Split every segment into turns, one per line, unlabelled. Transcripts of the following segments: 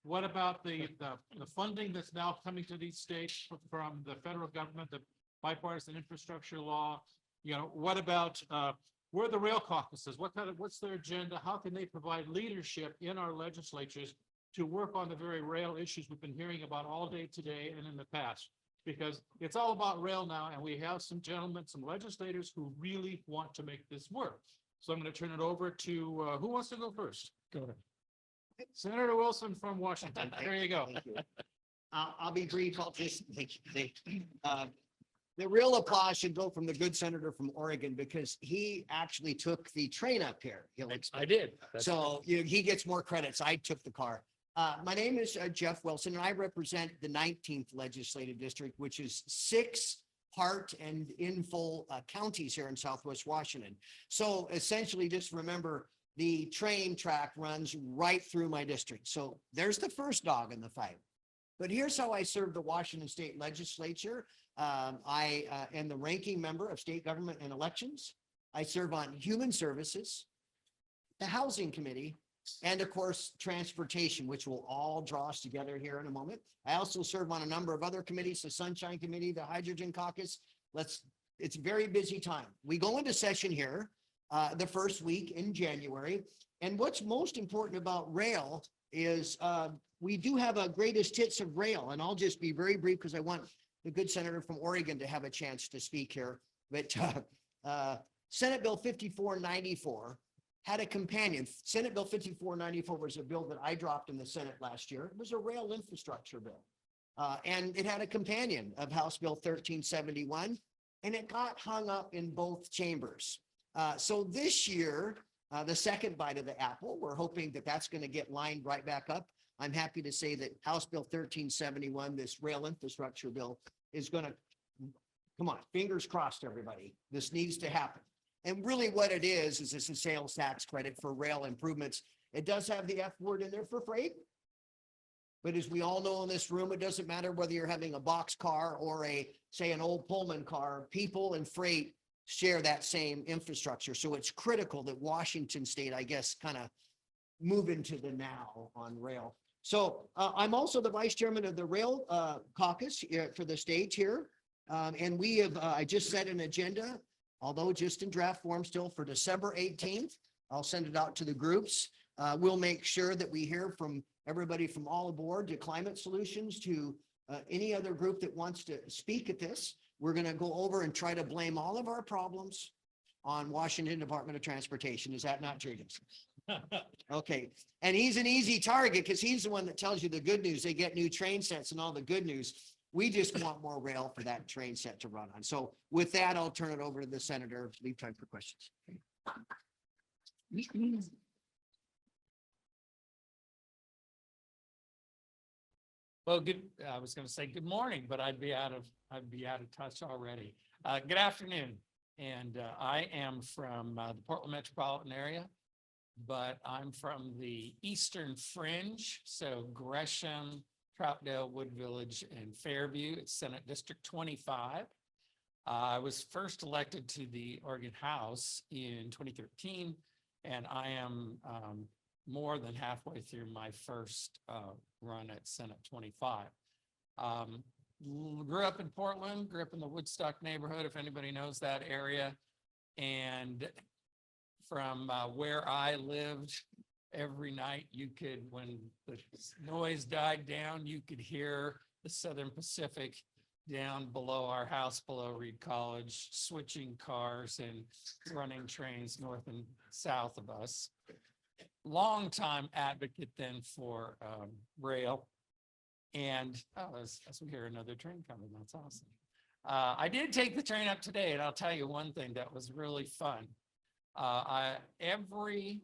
What about the funding that's now coming to these states from the federal government, the bipartisan infrastructure law? You know, what about, where are the rail caucuses? What's their agenda? How can they provide leadership in our legislatures to work on the very rail issues we've been hearing about all day today and in the past? Because it's all about rail now, and we have some gentlemen, some legislators who really want to make this work. So I'm going to turn it over to, who wants to go first? Go ahead. Senator Wilson from Washington. There you go.
Thank you. I'll be brief. I'll just, the real applause should go from the good senator from Oregon, because he actually took the train up here.
I did.
So he gets more credits. I took the car. My name is Jeff Wilson, and I represent the 19th legislative district, which is 6 part and in full counties here in Southwest Washington. So essentially, just remember, the train track runs right through my district. So there's the first dog in the fight. But here's how I serve the Washington State Legislature. I am the ranking member of state government and elections. I serve on human services, the housing committee, and of course, transportation, which will all draw us together here in a moment. I also serve on a number of other committees, the Sunshine Committee, the Hydrogen Caucus. It's a very busy time. We go into session here the first week in January. And what's most important about rail is we do have a greatest hits of rail. And I'll just be very brief because I want the good senator from Oregon to have a chance to speak here. But Senate Bill 5494 had a companion. Senate Bill 5494 was a bill that I dropped in the Senate last year. It was a rail infrastructure bill. And it had a companion of House Bill 1371, and it got hung up in both chambers. So this year, the second bite of the apple, we're hoping that that's going to get lined right back up. I'm happy to say that House Bill 1371, this rail infrastructure bill, is going to, come on, fingers crossed, everybody. This needs to happen. And really what it is it's a sales tax credit for rail improvements. It does have the F word in there for freight. But as we all know in this room, it doesn't matter whether you're having a box car or say an old Pullman car, people and freight share that same infrastructure. So it's critical that Washington State, I guess, kind of move into the now on rail. So I'm also the vice chairman of the rail caucus for the state here. And we have, I just set an agenda, although just in draft form still, for December 18th. I'll send it out to the groups. We'll make sure that we hear from everybody from all aboard to Climate Solutions to any other group that wants to speak at this. We're going to go over and try to blame all of our problems on Washington Department of Transportation. Is that not true? Okay. And he's an easy target because he's the one that tells you the good news. They get new train sets and all the good news. We just want more rail for that train set to run on. So with that, I'll turn it over to the senator. Leave time for questions.
Well, good. I was going to say good morning, but I'd be out of touch already. Good afternoon, and I am from the Portland metropolitan area, but I'm from the eastern fringe, so Gresham, Troutdale, Wood Village, and Fairview. It's Senate District 25. I was first elected to the Oregon House in 2013, and I am more than halfway through my first run at Senate 25. Grew up in Portland, grew up in the Woodstock neighborhood, if anybody knows that area. And from where I lived, every night you could, when the noise died down, you could hear the Southern Pacific down below our house, below Reed College, switching cars and running trains north and south of us. Long time advocate then for rail. And as we hear another train coming, that's awesome. I did take the train up today, and I'll tell you one thing that was really fun. Every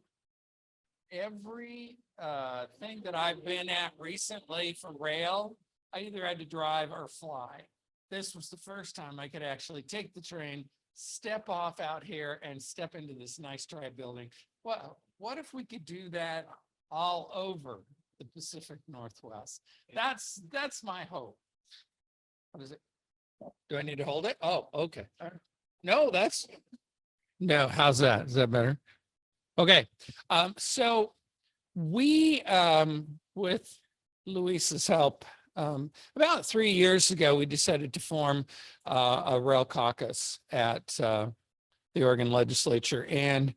thing that I've been at recently for rail, I either had to drive or fly. This was the first time I could actually take the train, step off out here, and step into this nice dry building. Well, what if we could do that all over the Pacific Northwest? That's my hope. What is it? Do I need to hold it? Oh, okay. No, no. How's that? Is that better? Okay. So we, with Luis's help. About 3 years ago, we decided to form a rail caucus at the Oregon legislature, and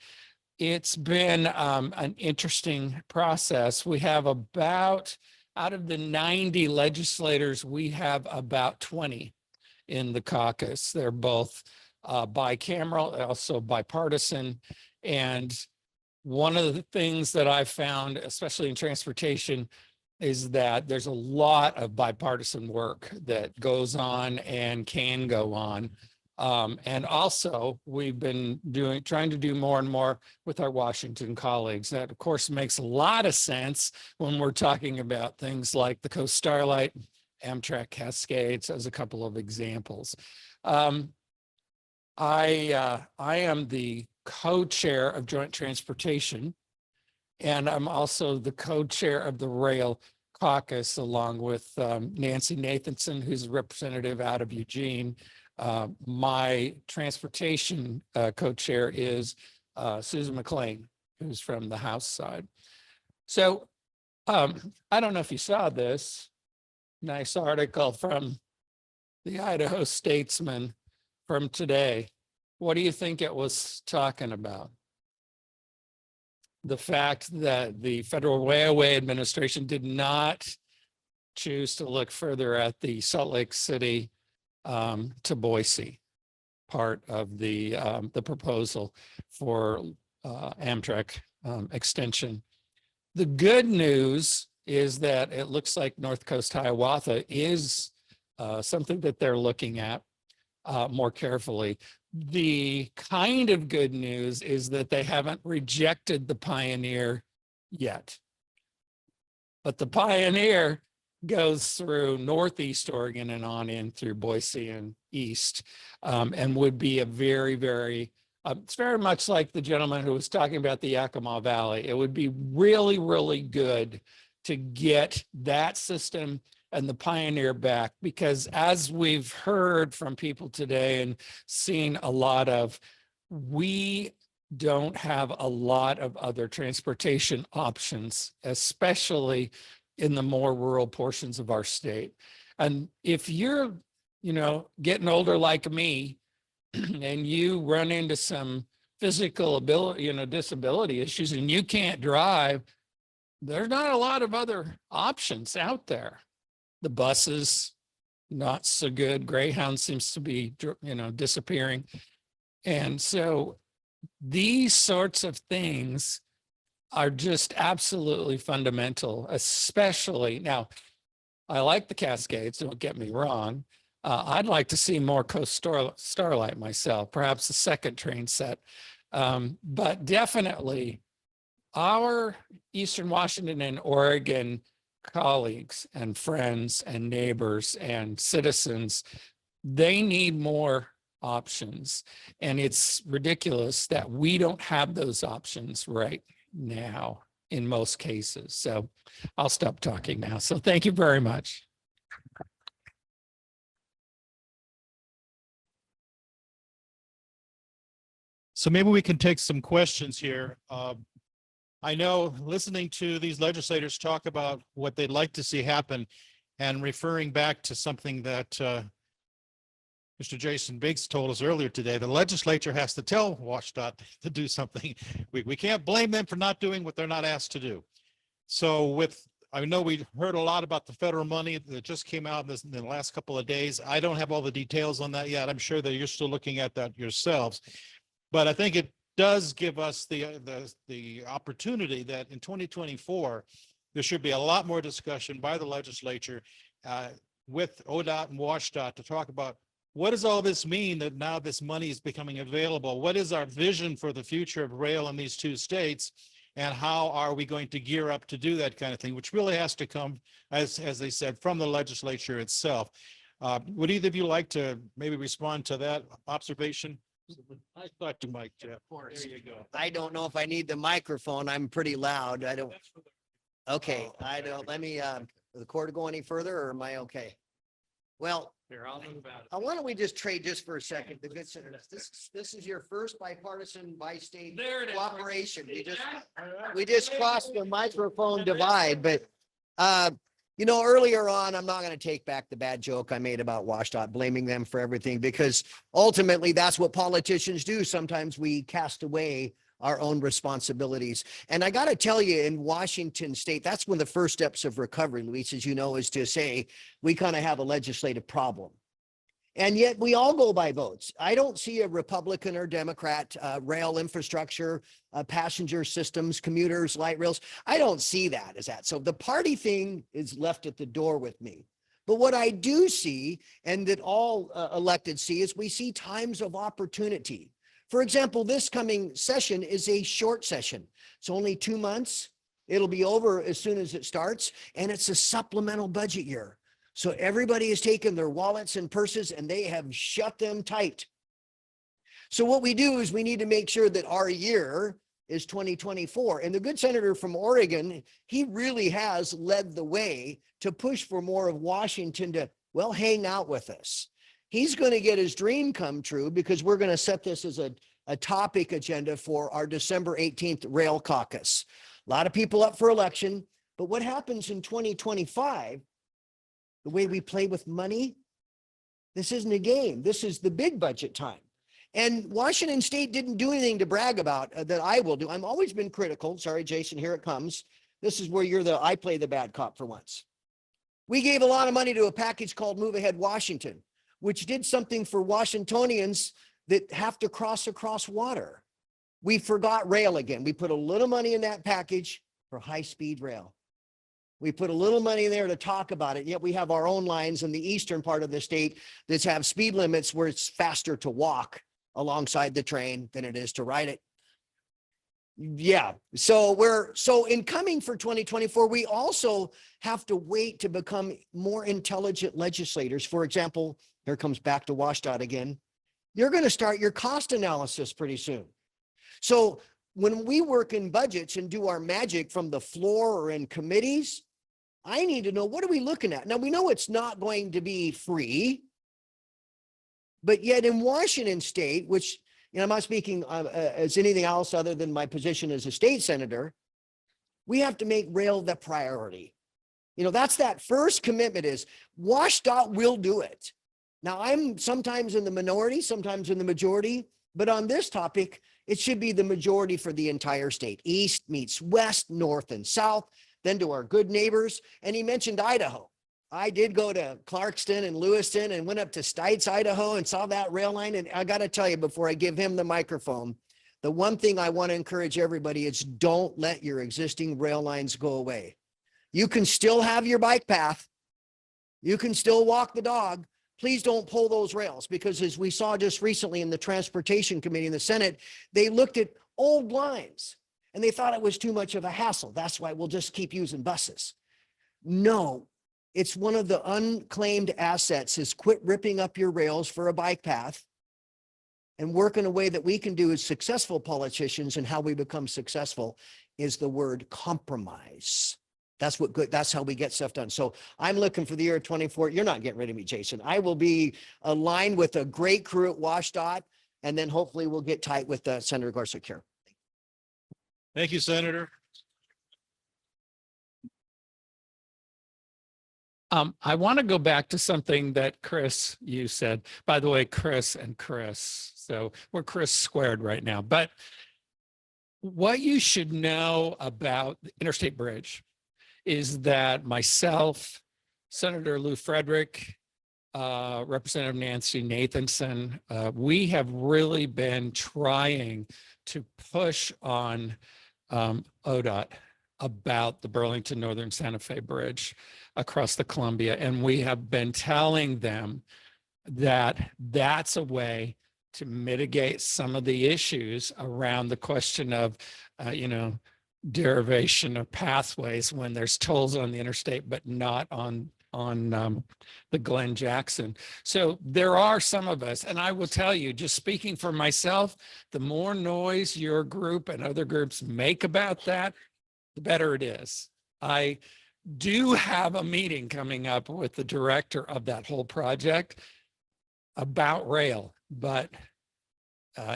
it's been an interesting process. We have about, out of the 90 legislators, we have about 20 in the caucus. They're both bicameral, also bipartisan. And one of the things that I've found, especially in transportation, is that there's a lot of bipartisan work that goes on and can go on. And also we've been trying to do more and more with our Washington colleagues. That of course makes a lot of sense when we're talking about things like the Coast Starlight, Amtrak Cascades as a couple of examples. I am the co-chair of Joint Transportation, and I'm also the co-chair of the Rail Caucus, along with Nancy Nathanson, who's a representative out of Eugene. My transportation co-chair is Susan McLean, who's from the House side. So I don't know if you saw this nice article from the Idaho Statesman from today. What do you think it was talking about? The fact that the Federal Railway Administration did not choose to look further at the Salt Lake City to Boise part of the proposal for Amtrak extension. The good news is that it looks like North Coast Hiawatha is something that they're looking at more carefully. The kind of good news is that they haven't rejected the Pioneer yet. But the Pioneer goes through Northeast Oregon and on in through Boise and east, and would be a very, very, it's very much like the gentleman who was talking about the Yakima Valley. It would be really, really good to get that system and the Pioneer back, because as we've heard from people today and seen a lot of, we don't have a lot of other transportation options, especially in the more rural portions of our state. And if you're, getting older like me, and you run into some physical ability, disability issues, and you can't drive, there's not a lot of other options out there. The buses, not so good. Greyhound seems to be, disappearing. And so these sorts of things are just absolutely fundamental, especially now. I like the Cascades, don't get me wrong. I'd like to see more Coast Starlight myself, perhaps a second train set. But definitely our Eastern Washington and Oregon colleagues and friends and neighbors and citizens, they need more options. And it's ridiculous that we don't have those options right now in most cases. So I'll stop talking now. So thank you very much.
So maybe we can take some questions here. I know listening to these legislators talk about what they'd like to see happen, and referring back to something that Mr. Jason Biggs told us earlier today, the legislature has to tell WashDOT to do something. We can't blame them for not doing what they're not asked to do. So I know we heard a lot about the federal money that just came out in the last couple of days. I don't have all the details on that yet. I'm sure that you're still looking at that yourselves. But I think it does give us the opportunity that in 2024, there should be a lot more discussion by the legislature with ODOT and WashDOT to talk about what does all this mean that now this money is becoming available? What is our vision for the future of rail in these two states? And how are we going to gear up to do that kind of thing, which really has to come, as they said, from the legislature itself. Would either of you like to maybe respond to that observation? I thought you might, Jeff. There you go.
I don't know if I need the microphone. I'm pretty loud. I don't. Okay, I don't, let me, the cord go any further, or am I okay? Well,
Here, I'll move out.
why don't we just trade just for a second? The good senators, this is your first bipartisan bi-state
There it is.
cooperation. We just crossed the microphone divide, but You know, earlier on, I'm not going to take back the bad joke I made about WashDOT, blaming them for everything, because ultimately that's what politicians do. Sometimes we cast away our own responsibilities. And I got to tell you, in Washington state, that's one of the first steps of recovery, Luis, as you know, is to say we kind of have a legislative problem. And yet we all go by votes. I don't see a Republican or Democrat, rail infrastructure, passenger systems, commuters, light rails. I don't see that as that. So the party thing is left at the door with me. But what I do see, and that all elected see, is we see times of opportunity. For example, this coming session is a short session. It's only 2 months. It'll be over as soon as it starts. And it's a supplemental budget year. So everybody has taken their wallets and purses and they have shut them tight. So what we do is we need to make sure that our year is 2024. And the good senator from Oregon, he really has led the way to push for more of Washington to, well, hang out with us. He's going to get his dream come true, because we're going to set this as a topic agenda for our December 18th Rail Caucus. A lot of people up for election, but what happens in 2025? The way we play with money, this isn't a game. This is the big budget time. And Washington State didn't do anything to brag about that I will do. I've always been critical. Sorry, Jason, here it comes. This is where I play the bad cop for once. We gave a lot of money to a package called Move Ahead Washington, which did something for Washingtonians that have to cross across water. We forgot rail again. We put a little money in that package for high-speed rail. We put a little money there to talk about it, yet we have our own lines in the eastern part of the state that have speed limits where it's faster to walk alongside the train than it is to ride it. Yeah, so in coming for 2024, we also have to wait to become more intelligent legislators. For example, here comes back to WashDOT again. You're going to start your cost analysis pretty soon. So when we work in budgets and do our magic from the floor or in committees, I need to know, what are we looking at? Now, we know it's not going to be free, but yet in Washington state, which, you know, I'm not speaking as anything else other than my position as a state senator, we have to make rail the priority. You know, that's that first commitment is WashDOT will do it. Now, I'm sometimes in the minority, sometimes in the majority, but on this topic, it should be the majority for the entire state. East meets west, north and south, then to our good neighbors. And he mentioned Idaho. I did go to Clarkston and Lewiston and went up to Stites, Idaho, and saw that rail line. And I got to tell you, before I give him the microphone, the one thing I want to encourage everybody is don't let your existing rail lines go away. You can still have your bike path. You can still walk the dog. Please don't pull those rails, because as we saw just recently in the Transportation Committee in the Senate, they looked at old lines and they thought it was too much of a hassle. That's why we'll just keep using buses. No, it's one of the unclaimed assets is quit ripping up your rails for a bike path and work in a way that we can do as successful politicians. And how we become successful is the word compromise. That's how we get stuff done. So I'm looking for the year 24. You're not getting rid of me, Jason. I will be aligned with a great crew at WashDOT, and then hopefully we'll get tight with Senator Gorsuch here.
Thank you, Senator.
I want to go back to something that Chris, you said, by the way, Chris and Chris. So we're Chris squared right now, but what you should know about the Interstate Bridge is that myself, Senator Lou Frederick, Representative Nancy Nathanson, we have really been trying to push on ODOT about the Burlington Northern Santa Fe Bridge across the Columbia. And we have been telling them that that's a way to mitigate some of the issues around the question of, derivation of pathways when there's tolls on the interstate, but not on the Glenn Jackson. So there are some of us, and I will tell you, just speaking for myself, the more noise your group and other groups make about that, the better it is. I do have a meeting coming up with the director of that whole project about rail, but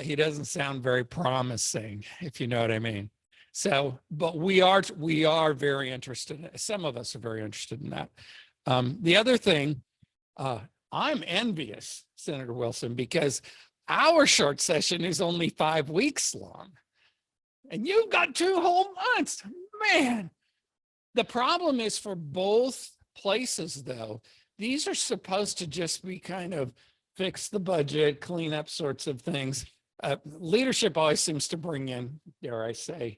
he doesn't sound very promising, if you know what I mean. So, but we are very interested. Some of us are very interested in that. The other thing, I'm envious, Senator Wilson, because our short session is only 5 weeks long. And you've got 2 whole months, man. The problem is for both places, though, these are supposed to just be kind of fix the budget, clean up sorts of things. Leadership always seems to bring in, dare I say,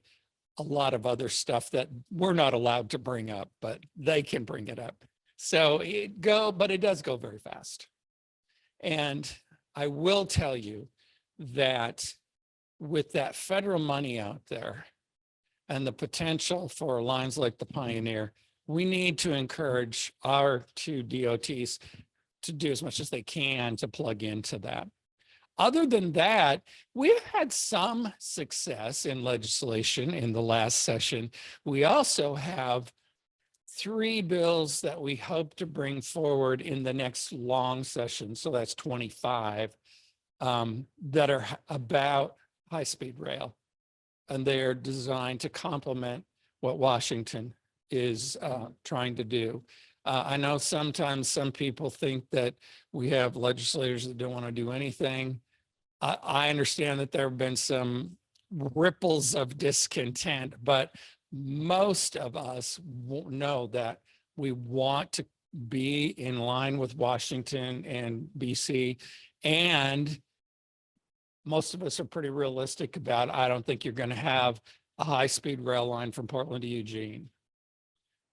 a lot of other stuff that we're not allowed to bring up, but they can bring it up. So but it does go very fast. And I will tell you that with that federal money out there and the potential for lines like the Pioneer, we need to encourage our 2 DOTs to do as much as they can to plug into that. Other than that, we've had some success in legislation in the last session. We also have 3 bills that we hope to bring forward in the next long session. So that's 25, that are about high-speed rail. And they're designed to complement what Washington is trying to do. I know sometimes some people think that we have legislators that don't want to do anything. I understand that there have been some ripples of discontent, but most of us know that we want to be in line with Washington and BC, and most of us are pretty realistic about, I don't think you're going to have a high-speed rail line from Portland to Eugene.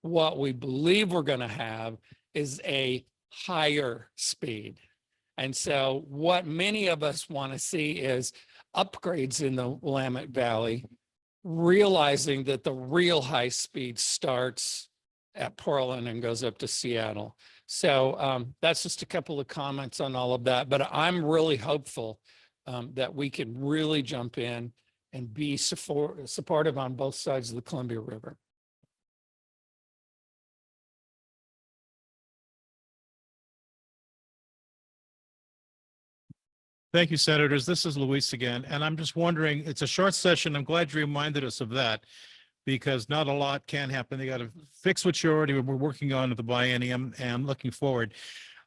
What we believe we're going to have is a higher speed. And so what many of us want to see is upgrades in the Willamette Valley, realizing that the real high speed starts at Portland and goes up to Seattle. So that's just a couple of comments on all of that, but I'm really hopeful that we can really jump in and be supportive on both sides of the Columbia River.
Thank you, Senators. This is Luis again, and I'm just wondering, it's a short session. I'm glad you reminded us of that because not a lot can happen. They got to fix what you already were working on at the biennium and looking forward.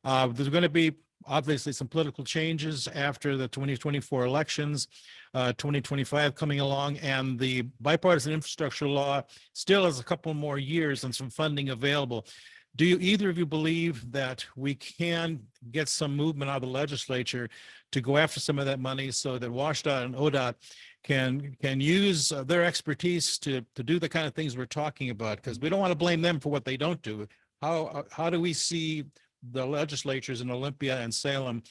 There's going to be obviously some political changes after the 2024 elections, 2025 coming along, and the bipartisan infrastructure law still has a couple more years and some funding available. Do either of you believe that we can get some movement out of the legislature to go after some of that money so that WashDOT and ODOT can use their expertise to do the kind of things we're talking about? Because we don't want to blame them for what they don't do. How do we see the legislatures in Olympia and Salem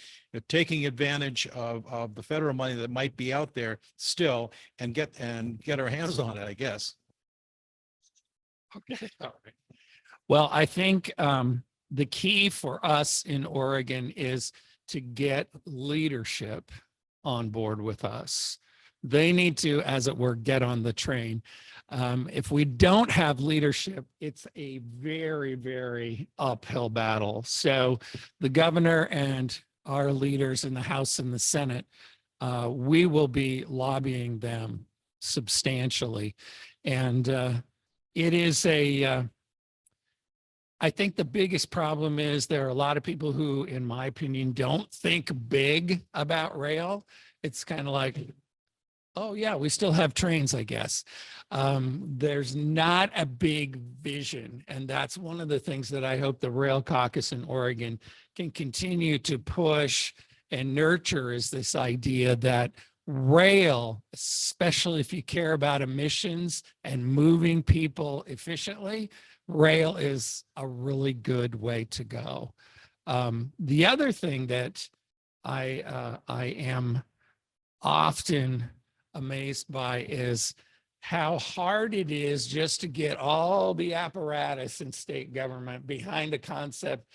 taking advantage of the federal money that might be out there still and get our hands on it, I guess?
Okay. All right. Well, I think the key for us in Oregon is to get leadership on board with us. They need to, as it were, get on the train. If we don't have leadership, it's a very, very uphill battle. So the governor and our leaders in the House and the Senate, we will be lobbying them substantially. And it is I think the biggest problem is there are a lot of people who, in my opinion, don't think big about rail. It's kind of like, oh yeah, we still have trains, I guess. There's not a big vision. And that's one of the things that I hope the Rail Caucus in Oregon can continue to push and nurture, is this idea that rail, especially if you care about emissions and moving people efficiently, rail is a really good way to go. The other thing that I am often amazed by is how hard it is just to get all the apparatus in state government behind a concept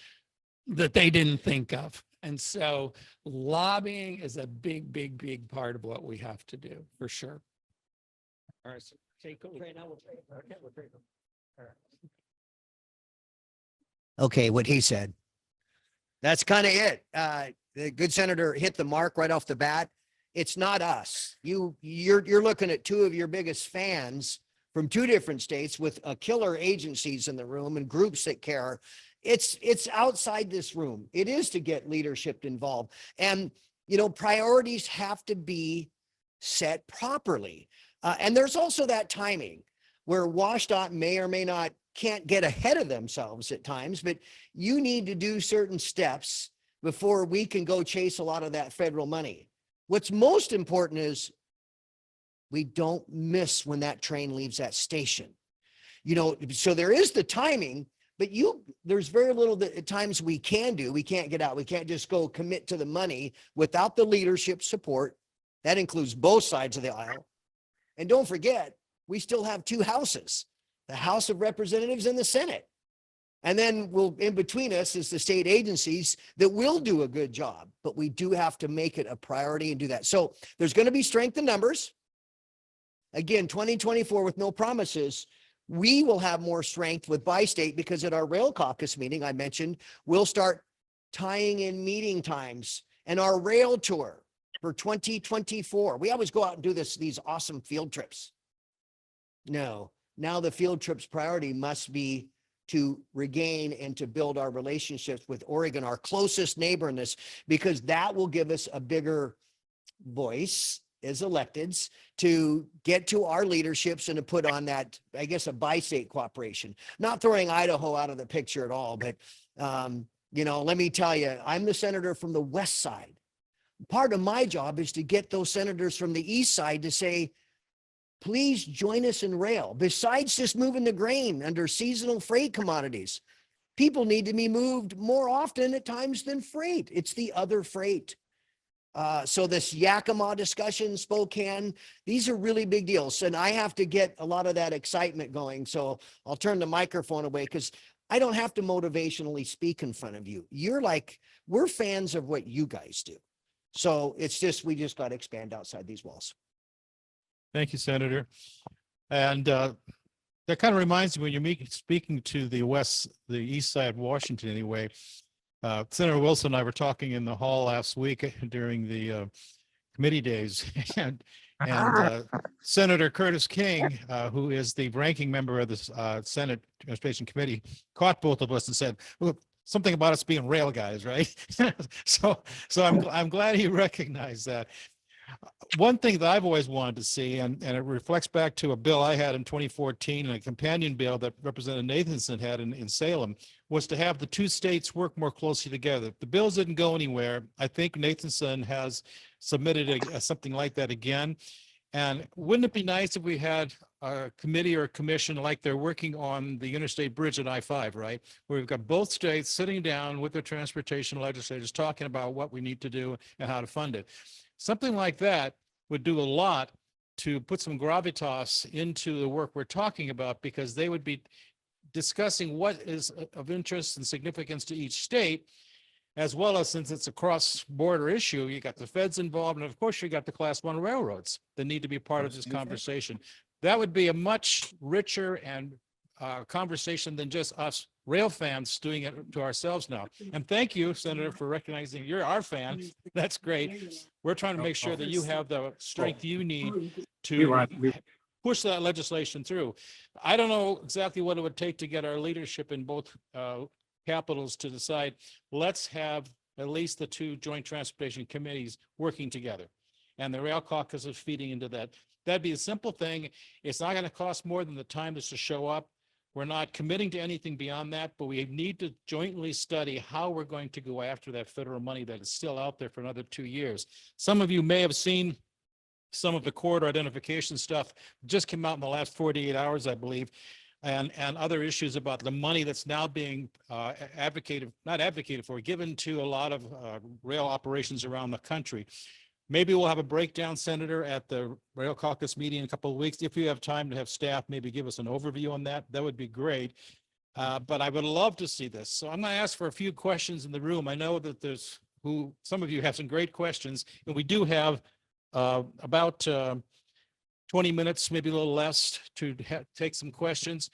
that they didn't think of. And so lobbying is a big, big, big part of what we have to do, for sure. All right, so take over.
Okay, what he said. That's kind of it. The good senator hit the mark right off the bat. It's not us. You're looking at two of your biggest fans from two different states with killer agencies in the room and groups that care. It's outside this room. It is to get leadership involved. And, you know, priorities have to be set properly. And there's also that timing where WashDOT may or may not can't get ahead of themselves at times, but you need to do certain steps before we can go chase a lot of that federal money. What's most important is we don't miss when that train leaves that station. You know, so there is the timing, but there's very little that at times we can do. We can't get out. We can't just go commit to the money without the leadership support. That includes both sides of the aisle. And don't forget, we still have two houses, the House of Representatives and the Senate. And then in between us is the state agencies that will do a good job, but we do have to make it a priority and do that. So there's going to be strength in numbers. Again, 2024 with no promises, we will have more strength with bi-state because at our rail caucus meeting, I mentioned, we'll start tying in meeting times and our rail tour for 2024. We always go out and do these awesome field trips. No, now the field trips priority must be to regain and to build our relationships with Oregon, our closest neighbor in this, because that will give us a bigger voice as electeds to get to our leaderships and to put on that, I guess, a bi-state cooperation. Not throwing Idaho out of the picture at all, but, you know, let me tell you, I'm the senator from the west side. Part of my job is to get those senators from the east side to say, please join us in rail. Besides just moving the grain under seasonal freight commodities, people need to be moved more often at times than freight. It's the other freight. So this Yakima discussion, Spokane, these are really big deals. And I have to get a lot of that excitement going. So I'll turn the microphone away because I don't have to motivationally speak in front of you. We're fans of what you guys do. So it's just, we just got to expand outside these walls.
Thank you, Senator. And that kind of reminds me when you're speaking to the east side of Washington anyway. Senator Wilson and I were talking in the hall last week during the committee days, and Senator Curtis King, who is the ranking member of the Senate Transportation Committee, caught both of us and said, "Look, something about us being rail guys, right?" so I'm glad he recognized that. One thing that I've always wanted to see, and it reflects back to a bill I had in 2014 and a companion bill that Representative Nathanson had in Salem, was to have the two states work more closely together. The bills didn't go anywhere. I think Nathanson has submitted something like that again. And wouldn't it be nice if we had a committee or a commission like they're working on the interstate bridge at I-5, right? Where we've got both states sitting down with their transportation legislators talking about what we need to do and how to fund it. Something like that would do a lot to put some gravitas into the work we're talking about, because they would be discussing what is of interest and significance to each state, as well as, since it's a cross-border issue, you got the feds involved, and of course you got the Class 1 railroads that need to be part of this conversation. That would be a much richer and conversation than just us rail fans doing it to ourselves now. And thank you, Senator, for recognizing you're our fan. That's great. We're trying to make sure that you have the strength you need to push that legislation through. I don't know exactly what it would take to get our leadership in both capitals to decide, let's have at least the two joint transportation committees working together. And the rail caucus is feeding into that. That'd be a simple thing. It's not going to cost more than the time just to show up. We're not committing to anything beyond that, but we need to jointly study how we're going to go after that federal money that is still out there for another 2 years. Some of you may have seen some of the corridor identification stuff just came out in the last 48 hours, I believe, and other issues about the money that's now being not advocated for, given to a lot of rail operations around the country. Maybe we'll have a breakdown, Senator, at the Rail Caucus meeting in a couple of weeks. If you have time to have staff maybe give us an overview on that, that would be great. But I would love to see this. So I'm going to ask for a few questions in the room. I know that some of you have some great questions, and we do have about 20 minutes, maybe a little less, to take some questions.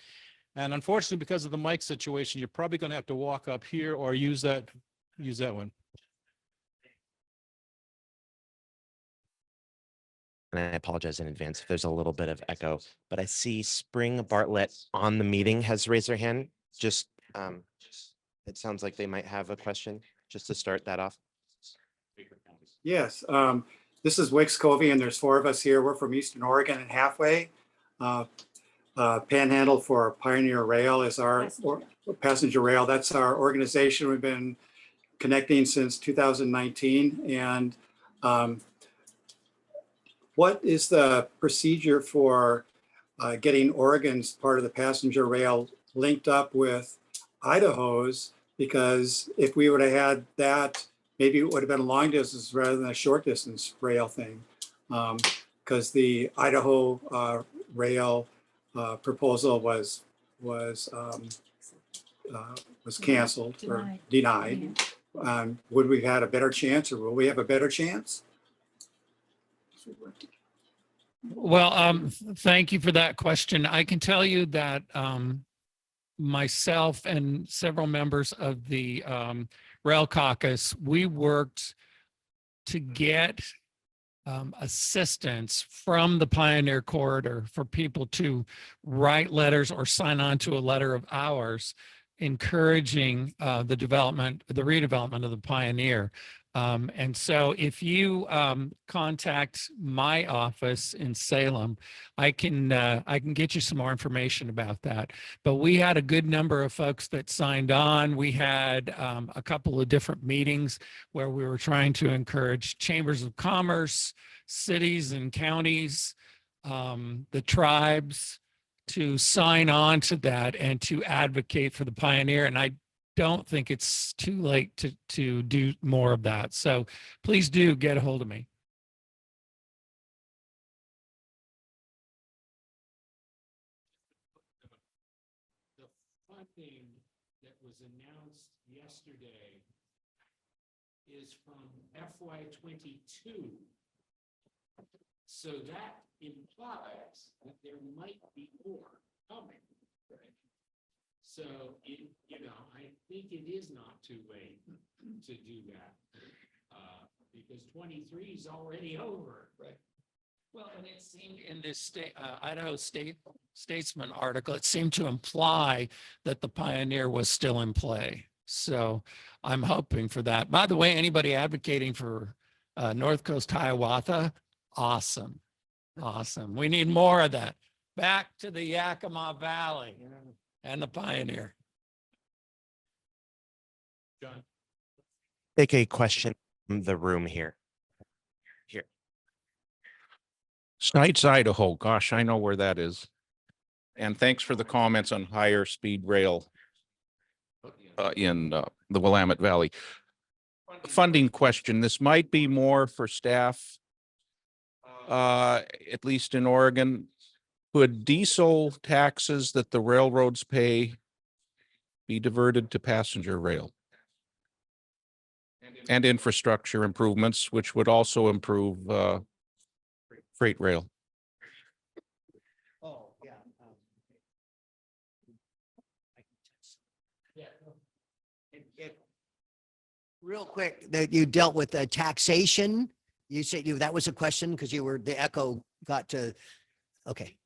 And unfortunately, because of the mic situation, you're probably going to have to walk up here or use that one.
and I apologize in advance if there's a little bit of echo, but I see Spring Bartlett on the meeting has raised their hand. Just, it sounds like they might have a question, just to start that off.
Yes, this is Wicks Covey, and there's 4 of us here. We're from Eastern Oregon and Halfway. Panhandle for Pioneer Rail is our passenger rail. That's our organization. We've been connecting since 2019. And what is the procedure for getting Oregon's part of the passenger rail linked up with Idaho's? Because if we would have had that, maybe it would have been a long distance rather than a short distance rail thing. Because the Idaho rail proposal was canceled or denied. Would we have had a better chance, or will we have a better chance?
Well, thank you for that question. I can tell you that myself and several members of the Rail Caucus, we worked to get assistance from the Pioneer Corridor for people to write letters or sign on to a letter of ours encouraging the redevelopment of the Pioneer. And so if you contact my office in Salem, I can get you some more information about that. But we had a good number of folks that signed on. We had a couple of different meetings where we were trying to encourage chambers of commerce, cities and counties, the tribes to sign on to that and to advocate for the Pioneer. And I don't think it's too late to do more of that. So please do get a hold of me.
The funding that was announced yesterday is from FY '22. So that implies that there might be more coming. So, I think it is not too late to do that, because 23 is already over.
Right. Well, and it seemed in this Idaho Statesman article, it seemed to imply that the Pioneer was still in play. So I'm hoping for that. By the way, anybody advocating for North Coast Hiawatha, awesome. Awesome. We need more of that. Back to the Yakima Valley. And the Pioneer.
John.
Take a question from the room here. Here.
Snites, Idaho. Gosh, I know where that is. And thanks for the comments on higher speed rail in the Willamette Valley. Funding question. This might be more for staff, at least in Oregon. Could diesel taxes that the railroads pay be diverted to passenger rail? And infrastructure improvements, which would also improve freight rail.
Oh, yeah. Real quick, that you dealt with the taxation. You said that was a question because the echo got to, okay.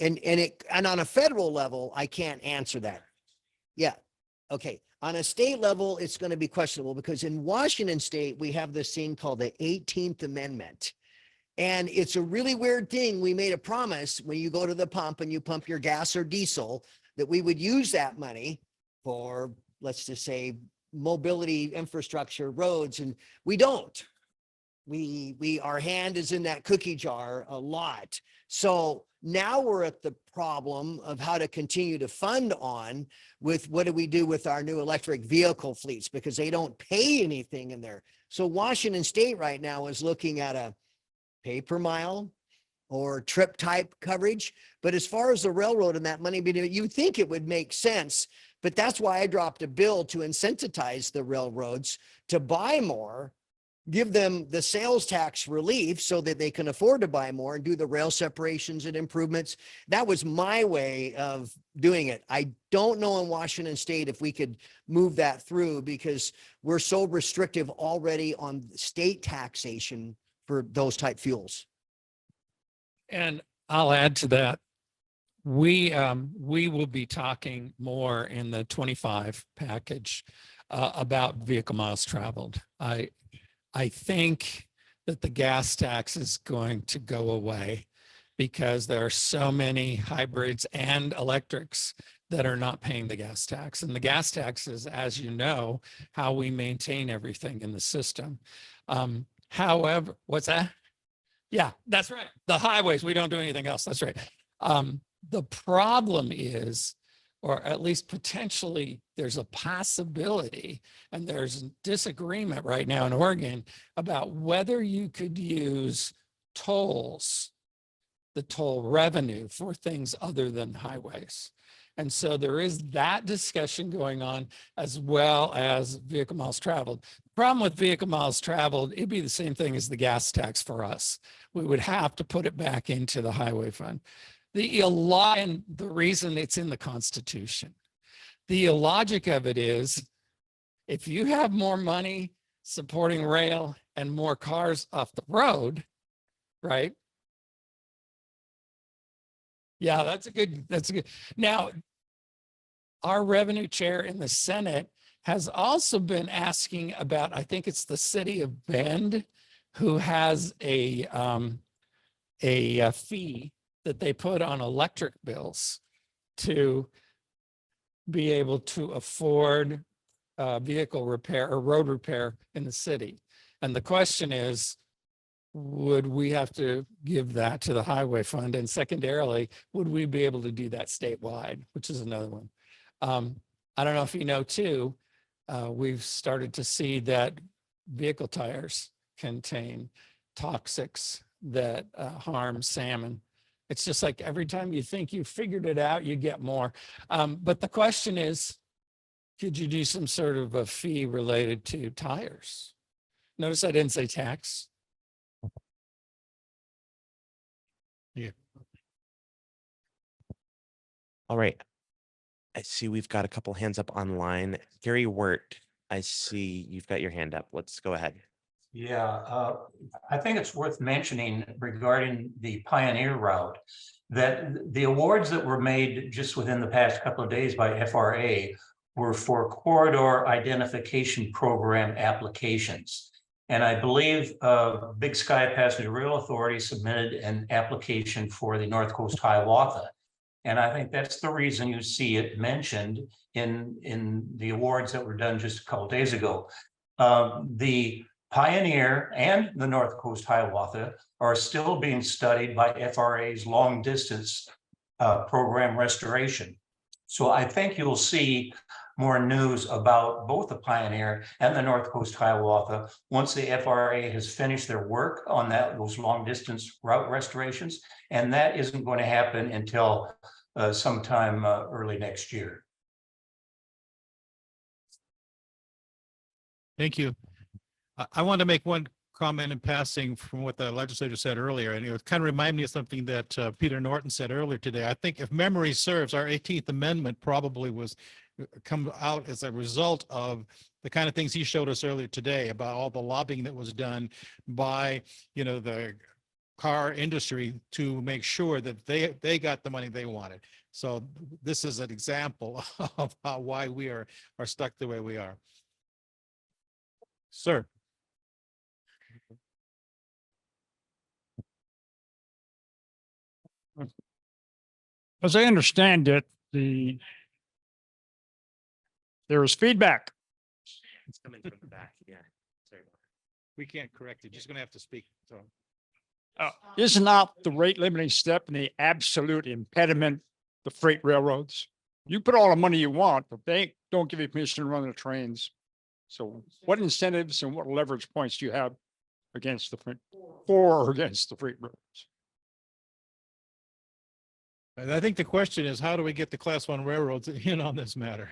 And on a federal level, I can't answer that. Yeah. Okay. On a state level, it's going to be questionable because in Washington state, we have this thing called the 18th Amendment. And it's a really weird thing. We made a promise when you go to the pump and you pump your gas or diesel that we would use that money for, let's just say, mobility infrastructure, roads, and we don't. Our hand is in that cookie jar a lot. So now we're at the problem of how to continue to fund on with what do we do with our new electric vehicle fleets, because they don't pay anything in there. So Washington state right now is looking at a pay per mile or trip type coverage. But as far as the railroad and that money, you think it would make sense. But that's why I dropped a bill to incentivize the railroads to buy more, give them the sales tax relief so that they can afford to buy more and do the rail separations and improvements. That was my way of doing it. I don't know in Washington State if we could move that through because we're so restrictive already on state taxation for those type fuels.
And I'll add to that. We will be talking more in the 25 package about vehicle miles traveled. I think that the gas tax is going to go away because there are so many hybrids and electrics that are not paying the gas tax. And the gas tax is, as you know, how we maintain everything in the system. However, what's that? Yeah, that's right. The highways, we don't do anything else. That's right. The problem is, or at least potentially, there's a possibility, and there's disagreement right now in Oregon about whether you could use tolls, the toll revenue for things other than highways. And so there is that discussion going on as well as vehicle miles traveled. The problem with vehicle miles traveled, it'd be the same thing as the gas tax for us. We would have to put it back into the highway fund. And the reason it's in the Constitution, the illogic of it is if you have more money supporting rail and more cars off the road, right? Yeah, that's a good. Now, our revenue chair in the Senate has also been asking about, I think it's the city of Bend, who has a fee that they put on electric bills to be able to afford vehicle repair or road repair in the city. And the question is, would we have to give that to the highway fund? And secondarily, would we be able to do that statewide, which is another one. I don't know if you know too, we've started to see that vehicle tires contain toxics that harm salmon. It's just like every time you think you figured it out, you get more. But the question is, could you do some sort of a fee related to tires? Notice I didn't say tax.
All right. I see we've got a couple hands up online. Gary Wirt, I see you've got your hand up. Let's go ahead.
Yeah, I think it's worth mentioning regarding the Pioneer route that the awards that were made just within the past couple of days by FRA were for corridor identification program applications. And I believe Big Sky Passenger Rail Authority submitted an application for the North Coast Hiawatha. And I think that's the reason you see it mentioned in the awards that were done just a couple of days ago. The Pioneer and the North Coast Hiawatha are still being studied by FRA's long distance program restoration. So I think you'll see more news about both the Pioneer and the North Coast Hiawatha once the FRA has finished their work on those long distance route restorations. And that isn't going to happen until sometime early next year.
Thank you. I want to make one comment in passing from what the legislator said earlier, and it kind of reminded me of something that Peter Norton said earlier today. I think if memory serves, our 18th Amendment probably was come out as a result of the kind of things he showed us earlier today about all the lobbying that was done by, the car industry to make sure that they got the money they wanted. So this is an example of why we are stuck the way we are. Sir.
As I understand it, there is feedback.
It's coming from the back. Yeah. Sorry.
We can't correct it. Just going to have to speak. So.
Is not the rate limiting step and the absolute impediment the freight railroads? You put all the money you want, but they don't give you permission to run the trains. So what incentives and what leverage points do you have against the freight railroads?
I think the question is, how do we get the class one railroads in on this matter?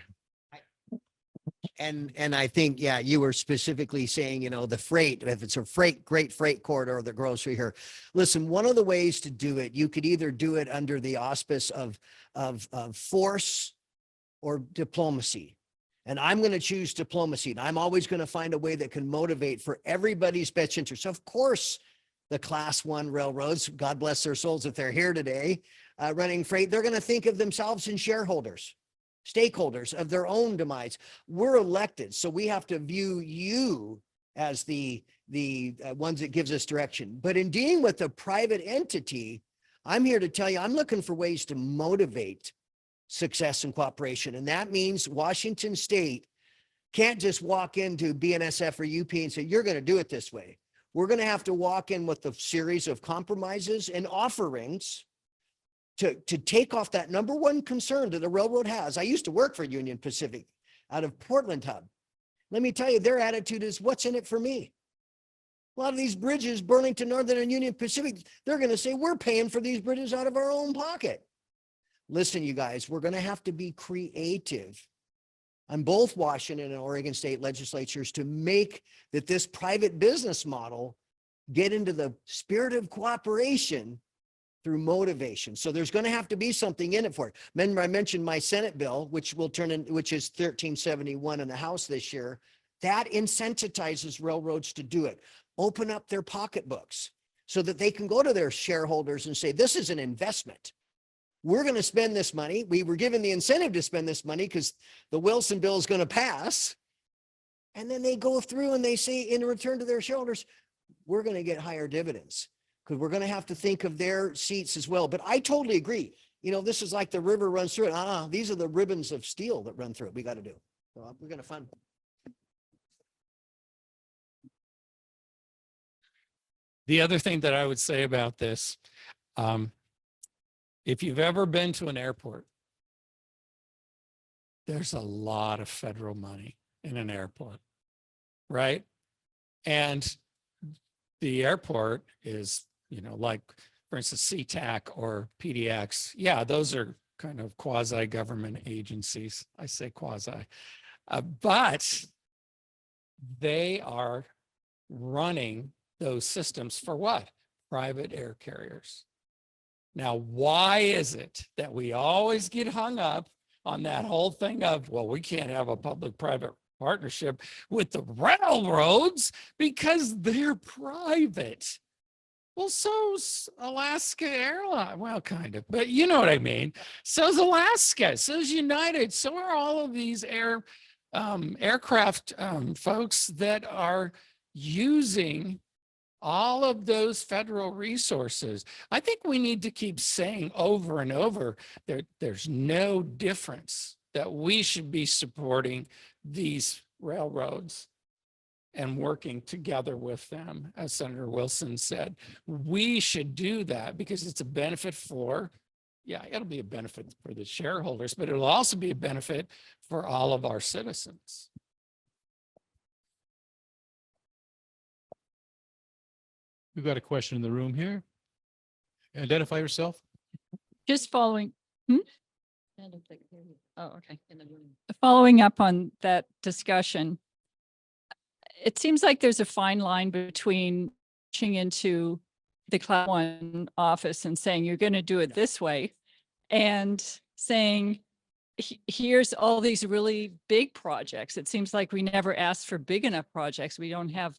And I think, yeah, you were specifically saying, you know, the freight, if it's a great freight corridor that grows through here. Listen, one of the ways to do it, you could either do it under the auspice of force or diplomacy. And I'm going to choose diplomacy. And I'm always going to find a way that can motivate for everybody's best interest. Of course, the class one railroads, God bless their souls if they're here today, running freight, they're going to think of themselves as shareholders, stakeholders of their own demise. We're elected, so we have to view you as the ones that gives us direction. But in dealing with a private entity, I'm here to tell you, I'm looking for ways to motivate success and cooperation. And that means Washington State can't just walk into BNSF or UP and say, you're going to do it this way. We're going to have to walk in with a series of compromises and offerings to take off that number one concern that the railroad has. I used to work for Union Pacific out of Portland Hub. Let me tell you, their attitude is, what's in it for me? A lot of these bridges, Burlington Northern and Union Pacific, they're going to say, we're paying for these bridges out of our own pocket. Listen, you guys, we're going to have to be creative on both Washington and Oregon state legislatures to make that this private business model get into the spirit of cooperation through motivation. So there's going to have to be something in it for it. Remember, I mentioned my Senate bill, which will turn in, which is 1371 in the House this year. That incentivizes railroads to do it. Open up their pocketbooks so that they can go to their shareholders and say, this is an investment. We're going to spend this money. We were given the incentive to spend this money because the Wilson bill is going to pass. And then they go through and they say in return to their shareholders, we're going to get higher dividends because we're going to have to think of their seats as well. But I totally agree. You know, this is like the river runs through it. These are the ribbons of steel that run through it. We got to do. So we're going to fund.
The other thing that I would say about this, if you've ever been to an airport, there's a lot of federal money in an airport, right? And the airport is, you know, like, for instance, SeaTac or PDX. Yeah, those are kind of quasi-government agencies. I say quasi, but they are running those systems for what? Private air carriers. Now, why is it that we always get hung up on that whole thing of, well, we can't have a public-private partnership with the railroads because they're private? Well, so's Alaska Airlines. Well, kind of, but you know what I mean. So's Alaska, so's United, so are all of these aircraft folks that are using all of those federal resources. I think we need to keep saying over and over that there's no difference, that we should be supporting these railroads and working together with them. As Senator Wilson said, we should do that because it's a benefit for, yeah, it'll be a benefit for the shareholders, but it'll also be a benefit for all of our citizens.
We've got a question in the room here. Identify yourself.
Just following. Oh, okay. Following up on that discussion, it seems like there's a fine line between reaching into the Class 1 office and saying, you're going to do it this way, and saying, here's all these really big projects. It seems like we never asked for big enough projects. We don't have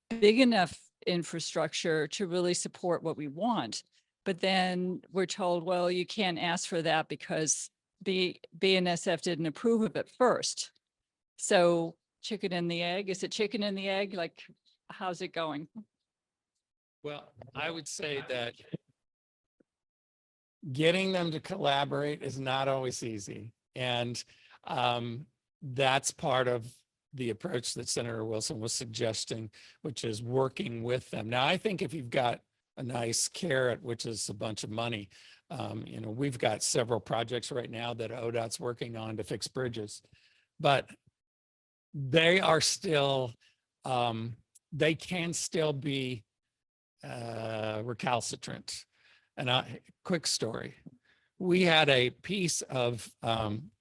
big enough infrastructure to really support what we want. But then we're told, well, you can't ask for that because BNSF didn't approve of it first. So chicken and the egg, is it chicken and the egg? Like, how's it going?
Well, I would say that getting them to collaborate is not always easy. And that's part of the approach that Senator Wilson was suggesting, which is working with them. Now, I think if you've got a nice carrot, which is a bunch of money, you know, we've got several projects right now that ODOT's working on to fix bridges, but they are still, they can still be recalcitrant. And quick story. we had a piece of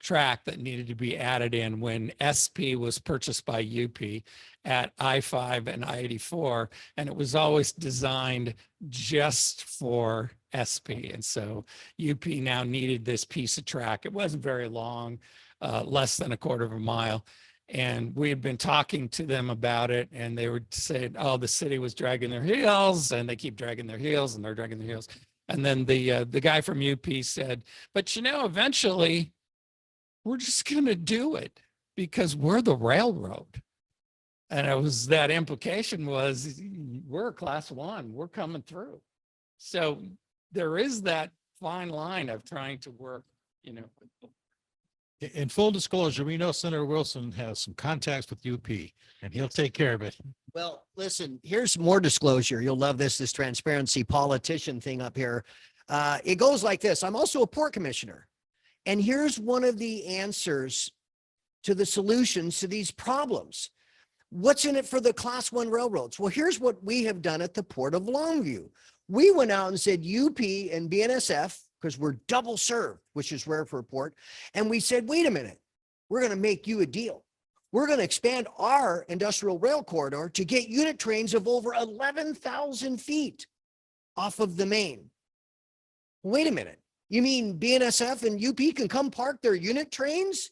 track that needed to be added in when SP was purchased by UP at I-5 and I-84, and it was always designed just for SP. And so UP now needed this piece of track. It wasn't very long, less than a quarter of a mile. And we had been talking to them about it, and they were saying, oh, the city was dragging their heels, and they keep dragging their heels, and they're dragging their heels. And then the guy from UP said, but you know, eventually we're just going to do it because we're the railroad. And it was that implication was we're a class one, we're coming through. So there is that fine line of trying to work, you know.
In full disclosure, we know Senator Wilson has some contacts with UP and he'll take care of it.
Well, listen, here's more disclosure. You'll love this transparency politician thing up here. It goes like this. I'm also a port commissioner. And here's one of the answers to the solutions to these problems. What's in it for the class one railroads? Well, here's what we have done at the Port of Longview. We went out and said UP and BNSF, because we're double served, which is rare for a port. And we said, wait a minute, we're going to make you a deal. We're going to expand our industrial rail corridor to get unit trains of over 11,000 feet off of the main. Wait a minute. You mean BNSF and UP can come park their unit trains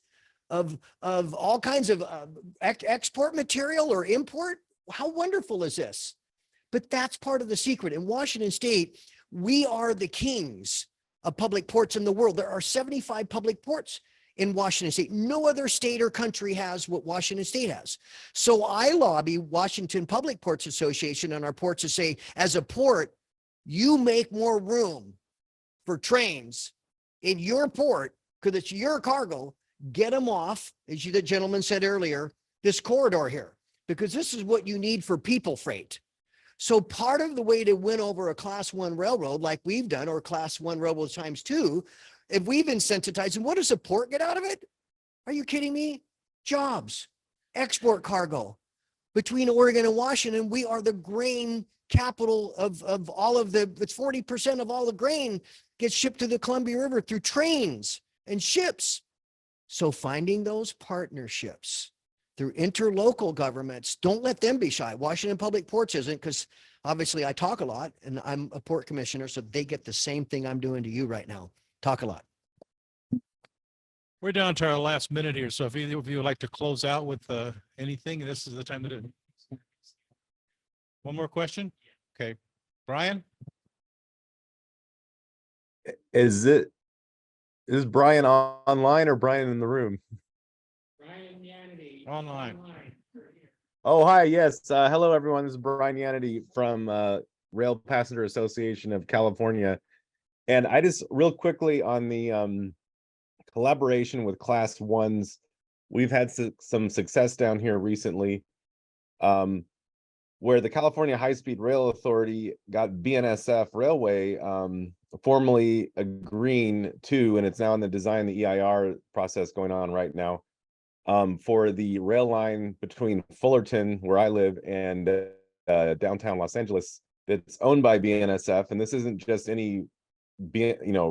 of all kinds of export material or import? How wonderful is this? But that's part of the secret. In Washington State, we are the kings of public ports in the world. There are 75 public ports in Washington State. No other state or country has what Washington State has. So I lobby Washington Public Ports Association and our ports to say, as a port, you make more room for trains in your port because it's your cargo. Get them off, as the gentleman said earlier, this corridor here, because this is what you need for people freight. So part of the way to win over a class one railroad like we've done, or class one railroad times two, if we've incentivised, and what does the port get out of it? Are you kidding me? Jobs, export cargo. Between Oregon and Washington, we are the grain capital of all of the, it's 40% of all the grain gets shipped to the Columbia River through trains and ships. So finding those partnerships through interlocal governments, don't let them be shy. Washington Public Ports isn't, because obviously I talk a lot and I'm a port commissioner, so they get the same thing I'm doing to you right now. Talk a lot.
We're down to our last minute here. So if either of you would like to close out with anything, this is the time to do it. One more question? Okay. Brian?
Is Brian online or Brian in the room?
Brian Yanity.
Online.
Oh, hi. Yes. Hello, everyone. This is Brian Yanity from Rail Passenger Association of California. And I just real quickly on the collaboration with class ones, we've had some success down here recently where the California High-Speed Rail Authority got BNSF Railway formally agreeing to, and it's now in the design, the EIR process going on right now, for the rail line between Fullerton, where I live, and downtown Los Angeles that's owned by BNSF. And this isn't just any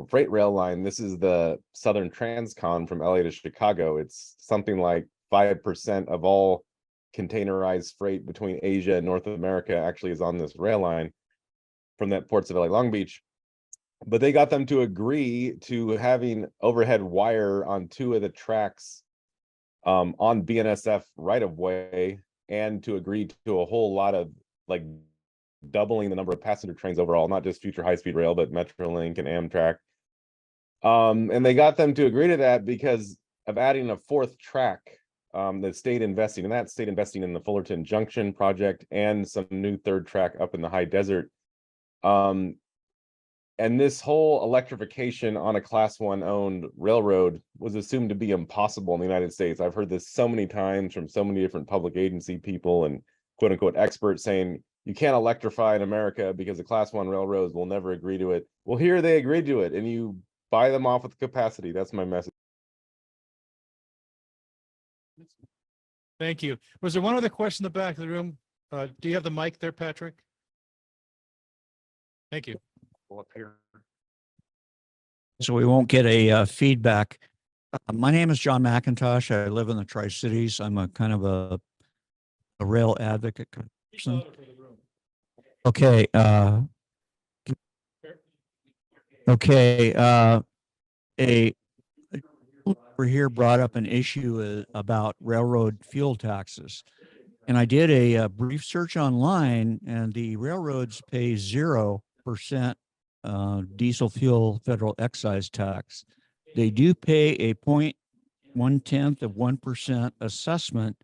freight rail line. This is the Southern Transcon from LA to Chicago. It's something like 5% of all containerized freight between Asia and North America actually is on this rail line from that ports of LA Long Beach. But they got them to agree to having overhead wire on 2 of the tracks on BNSF right of way, and to agree to a whole lot of like doubling the number of passenger trains overall, not just future high-speed rail, but Metrolink and Amtrak. And they got them to agree to that because of adding a 4th track. The state investing in that, state investing in the Fullerton Junction project and some new 3rd track up in the high desert. And this whole electrification on a class 1 owned railroad was assumed to be impossible in the United States. I've heard this so many times from so many different public agency people and quote unquote experts saying you can't electrify in America because the class 1 railroads will never agree to it. Well, here they agreed to it, and you buy them off with capacity. That's my message.
Thank you. Was there one other question in the back of the room? Do you have the mic there, Patrick? Thank you.
Up here.
so we won't get a feedback. My name is John McIntosh. I live in the Tri-Cities. I'm a kind of a rail advocate kind of person. Okay, okay, a over here brought up an issue about railroad fuel taxes. And I did a brief search online, and the railroads pay 0% diesel fuel federal excise tax. They do pay a 0.1% assessment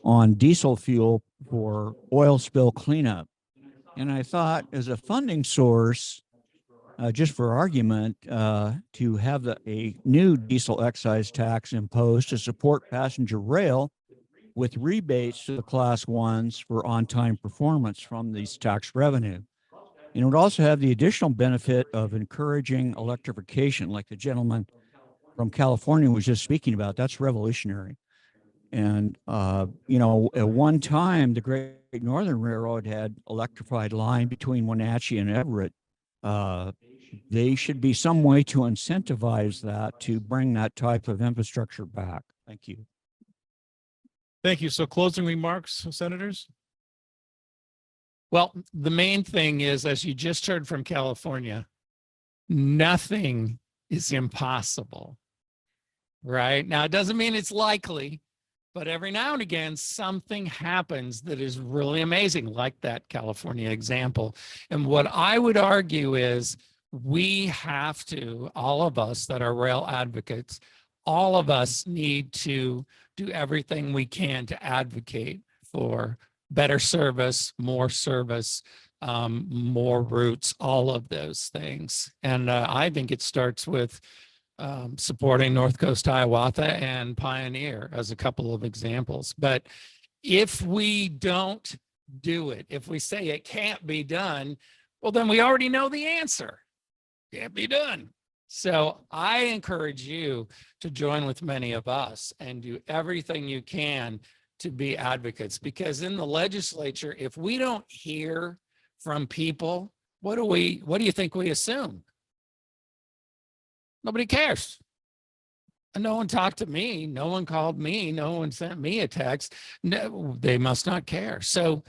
on diesel fuel for oil spill cleanup. And I thought, as a funding source, just for argument, to have a new diesel excise tax imposed to support passenger rail with rebates to the class ones for on-time performance from these tax revenue. And it would also have the additional benefit of encouraging electrification, like the gentleman from California was just speaking about. That's revolutionary. And, you know, at one time, the Great Northern Railroad had electrified line between Wenatchee and Everett. They should be some way to incentivize that, to bring that type of infrastructure back. Thank you.
Thank you. So closing remarks, senators?
Well, the main thing is, as you just heard from California, nothing is impossible, right? Now, it doesn't mean it's likely, but every now and again, something happens that is really amazing, like that California example. And what I would argue is we have to, all of us that are rail advocates, all of us need to do everything we can to advocate for better service, more routes, all of those things. And I think it starts with supporting North Coast Hiawatha and Pioneer as a couple of examples. But if we don't do it, if we say it can't be done, well, then we already know the answer. Can't be done. So I encourage you to join with many of us and do everything you can to be advocates, because in the legislature, if we don't hear from people, what do you think we assume? Nobody cares. And no one talked to me. No one called me. No one sent me a text. No, they must not care. So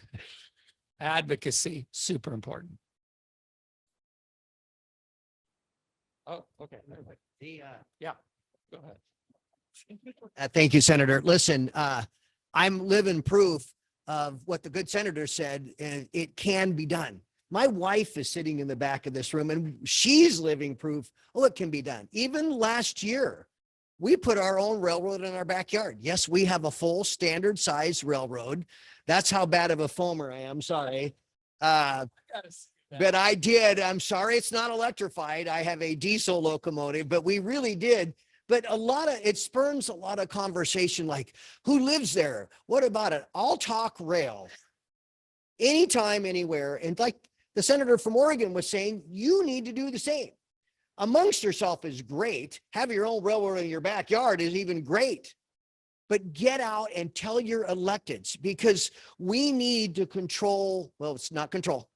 advocacy, super important. Oh, okay. Yeah, go ahead.
Thank you, Senator. Listen, I'm living proof of what the good senator said, and it can be done. My wife is sitting in the back of this room, and she's living proof, oh, it can be done. Even last year, we put our own railroad in our backyard. Yes, we have a full standard size railroad. That's how bad of a foamer I am. Sorry. But I did. I'm sorry it's not electrified. I have a diesel locomotive, but we really did. But it spurns a lot of conversation, like, who lives there? What about it? I'll talk rail anytime, anywhere. And like the senator from Oregon was saying, you need to do the same. Amongst yourself is great. Have your own railroad in your backyard is even great. But get out and tell your electeds, because we need to control, well, it's not control.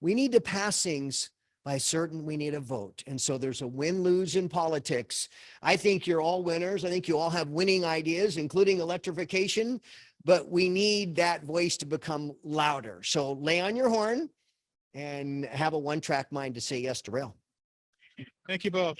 We need to pass things by certain, we need a vote. And so there's a win-lose in politics. I think you're all winners. I think you all have winning ideas, including electrification, but we need that voice to become louder. So lay on your horn and have a one-track mind to say yes to rail.
Thank you both.